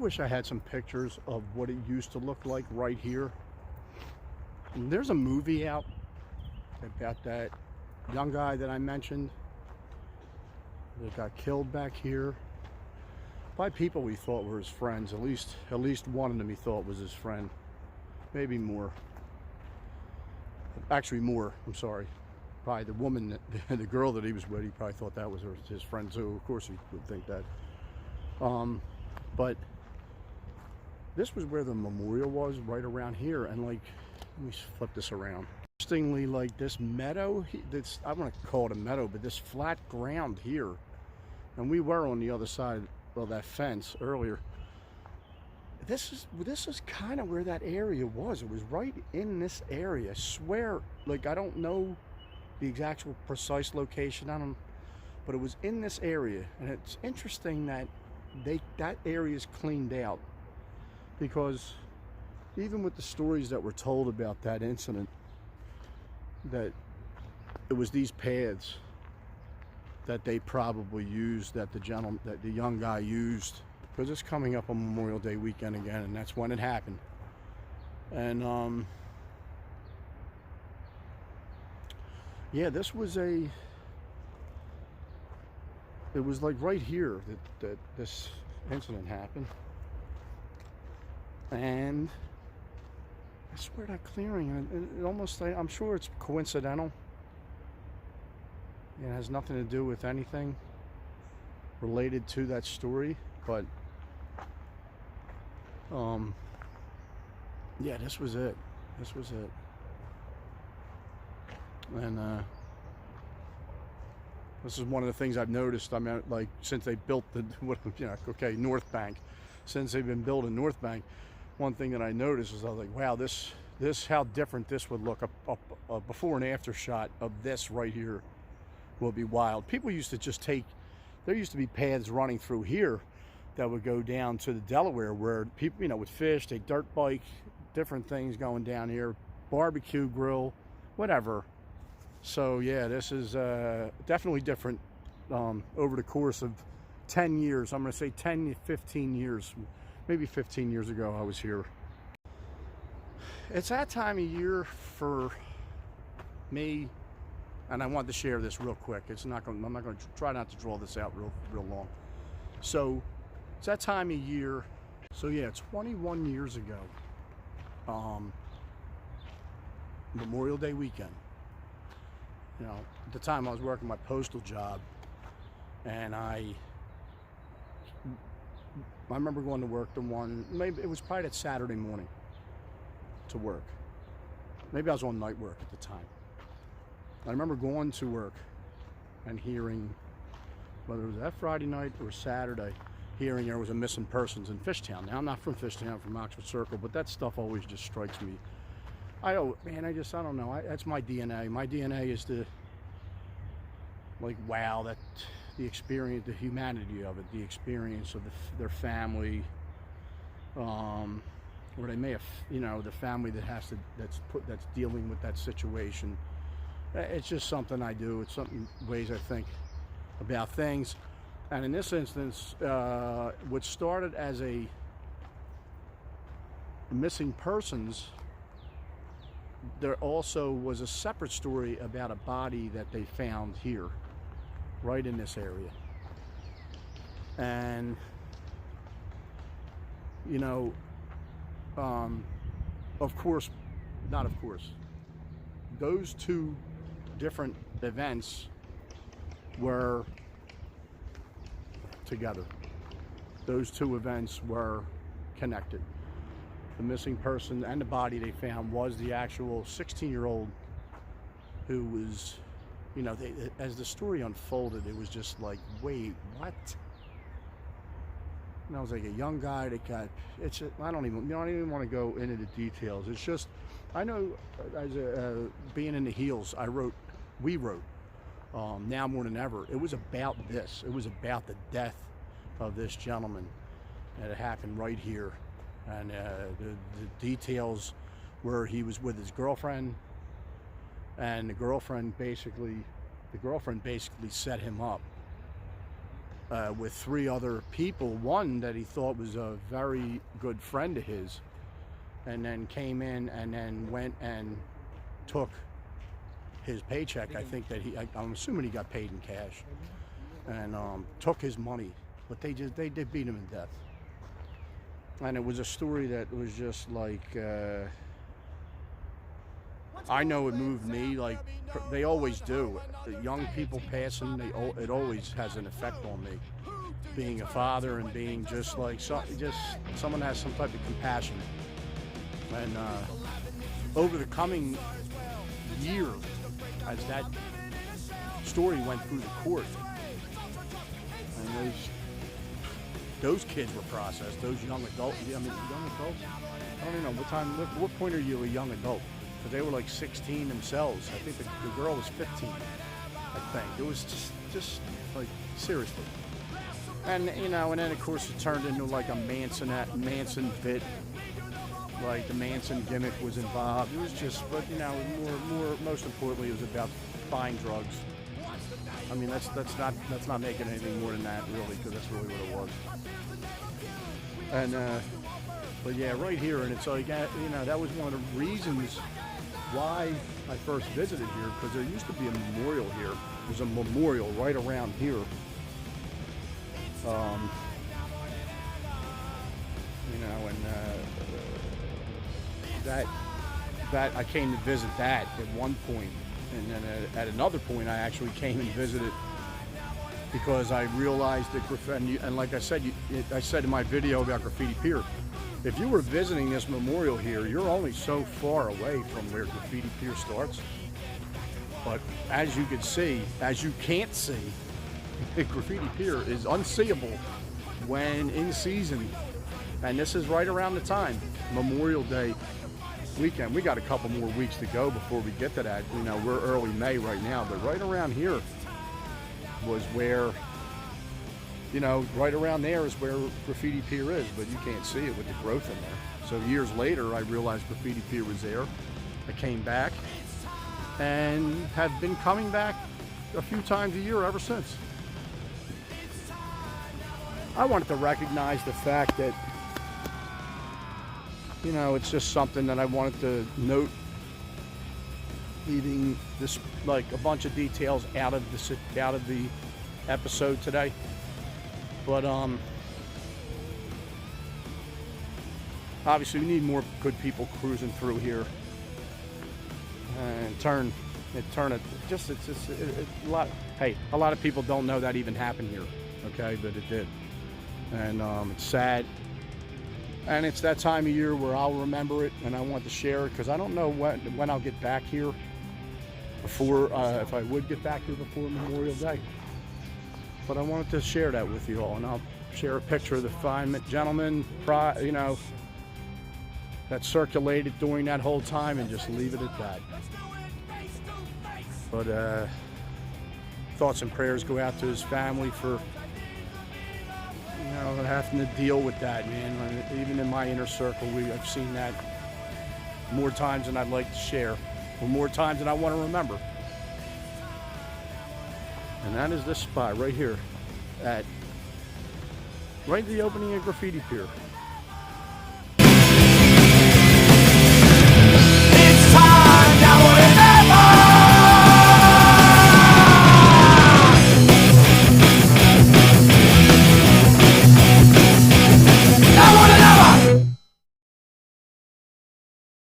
wish I had some pictures of what it used to look like right here. And there's a movie out about that young guy that I mentioned that got killed back here by people we thought were his friends. At least one of them he thought was his friend. Maybe more. Actually more, I'm sorry. Probably the woman, the girl that he was with, he probably thought that was his friend too. Of course he would think that. But this was where the memorial was, right around here. And like, let me flip this around. Interestingly, like this meadow, I want to call it a meadow, but this flat ground here, and we were on the other side of that fence earlier. This is kind of where that area was. It was right in this area. I swear, like, I don't know the exact precise location. But it was in this area, and it's interesting that that area is cleaned out, because even with the stories that were told about that incident, that it was these paths that they probably used, that the young guy used, because it's coming up on Memorial Day weekend again, and that's when it happened. And yeah, it was like right here that this incident happened. And I swear that clearing, and it almost, I'm sure it's coincidental. It has nothing to do with anything related to that story, but yeah, this was it. And this is one of the things I've noticed. I mean, like, since they built the North Bank, since they've been building North Bank, one thing that I noticed is I was like, wow, this how different this would look. A before and after shot of this right here will be wild. People used to just there used to be paths running through here that would go down to the Delaware, where people, would fish, they dirt bike, different things going down here, barbecue grill, whatever. So yeah, this is definitely different over the course of 10 years. I'm going to say 10 to 15 years, maybe 15 years ago I was here. It's that time of year for me, and I wanted to share this real quick. I'm not going to try not to draw this out real long. So it's that time of year. So yeah, 21 years ago, Memorial Day weekend. At the time I was working my postal job, and I remember going to work maybe it was probably that Saturday morning to work. Maybe I was on night work at the time. I remember going to work and hearing, whether it was that Friday night or Saturday, hearing there was a missing persons in Fishtown. Now, I'm not from Fishtown, I'm from Oxford Circle, but that stuff always just strikes me. I don't know. That's my DNA. My DNA is wow, that the experience, the humanity of it, the experience of their family, or they may have, the family that's dealing with that situation. It's just something I do. It's ways I think about things. And in this instance, what started as a missing persons, there also was a separate story about a body that they found here, right in this area. And those two different events were together. Those two events were connected. The missing person and the body they found was the actual 16-year-old who was, as the story unfolded, it was just like, wait, what? And I was like a young guy that got, I don't even want to go into the details. It's just, I know as being in the heels, we wrote, now more than ever, it was about this. It was about the death of this gentleman, and it happened right here. And the details were he was with his girlfriend, and the girlfriend basically set him up with 3 other people. One that he thought was a very good friend of his, and then came in and then went and took his paycheck. I think that I'm assuming he got paid in cash, and took his money. But they did beat him to death. And it was a story that was just like, I know it moved me, like they always do. The young people passing, it always has an effect on me. Being a father and being just like, someone has some type of compassion. And over the coming year, as that story went through the court, and those kids were processed, those young adults. I mean, young adults? I don't even know, what point are you a young adult? Because they were like 16 themselves. I think the girl was 15, I think. It was just like, seriously. And, you know, and then of course it turned into like a Manson bit. Like the Manson gimmick was involved. It was just, but you know, most importantly, it was about buying drugs. I mean, that's not making anything more than that, really, because that's really what it was. And but yeah, right here, and it's like, you know, that was one of the reasons why I first visited here, because there used to be a memorial here. There's a memorial right around here. You know, and that I came to visit that at one point, and then at another point I actually came and visited because I realized that graffiti, and like I said, I said in my video about Graffiti Pier, if you were visiting this memorial here, you're only so far away from where Graffiti Pier starts. But as you can see, as you can't see, Graffiti Pier is unseeable when in season. And this is right around the time, Memorial Day weekend. We got a couple more weeks to go before we get to that. You know, we're early May right now, but right around here was where, you know, right around there is where Graffiti Pier is, but you can't see it with the growth in there. So years later, I realized Graffiti Pier was there. I came back and have been coming back a few times a year ever since. I wanted to recognize the fact that, you know, it's just something that I wanted to note, leaving this, like, a bunch of details out of the episode today. But obviously we need more good people cruising through here and it's a lot. Hey, a lot of people don't know that even happened here, okay, but it did. And it's sad. And it's that time of year where I'll remember it, and I want to share it, because I don't know when I'll get back here before, if I would get back here before Memorial Day. But I wanted to share that with you all, and I'll share a picture of the fine gentleman, you know, that circulated during that whole time, and just leave it at that. But thoughts and prayers go out to his family for, you know, having to deal with that, man. Even in my inner circle, I've seen that more times than I'd like to share, or more times than I want to remember. And that is this spot right here, right at the opening of Graffiti Pier.